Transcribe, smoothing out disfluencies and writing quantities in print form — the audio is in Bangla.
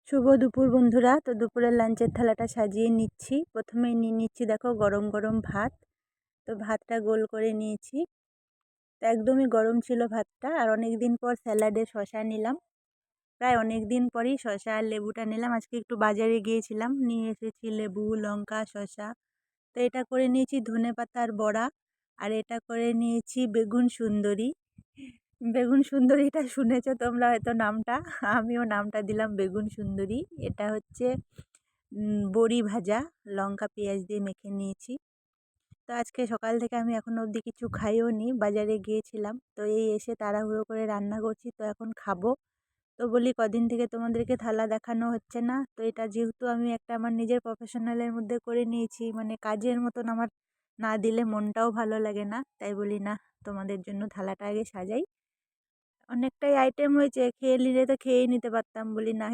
শুভ দুপুর বন্ধুরা। তো দুপুরের লাঞ্চের থালাটা সাজিয়ে নিচ্ছি। প্রথমেই নিয়ে নিচ্ছি দেখো গরম গরম ভাত। তো ভাতটা গোল করে নিয়েছি। তো একদমই গরম ছিল ভাতটা। আর অনেক দিন পর স্যালাডে শশা নিলাম। প্রায় অনেক দিন পরই শশা আর লেবুটা নিলাম। আজকে একটু বাজারে গিয়েছিলাম, নিয়ে এসেছি লেবু, লঙ্কা, শশা। তো এটা করে নিয়েছি ধনেপাতার বড়া। আর এটা করে নিয়েছি বেগুন সুন্দরী। বেগুন সুন্দরীটা শুনেছো তোমরা হয়তো নামটা, আমিও নামটা দিলাম বেগুন সুন্দরী। এটা হচ্ছে বড়ি ভাজা, লঙ্কা পেঁয়াজ দিয়ে মেখে নিয়েছি। তো আজকে সকাল থেকে আমি এখনো অবধি কিছু খাইও নি, বাজারে গিয়েছিলাম। তো এই এসে তাড়াহুড়ো করে রান্না করছি, তো এখন খাবো। তো বলি কদিন থেকে তোমাদেরকে থালা দেখানো হচ্ছে না। তো এটা যেহেতু আমি একটা আমার নিজের প্রফেশনালের মধ্যে করে নিয়েছি, মানে কাজের মতন আমার না দিলে মনটাও ভালো লাগে না, তাই বলি না তোমাদের জন্য থালাটা আগে সাজাই। অনেকটাই আইটেম হয়েছে, খেয়ে নিলে তো খেয়েই নিতে পারতাম, বলি না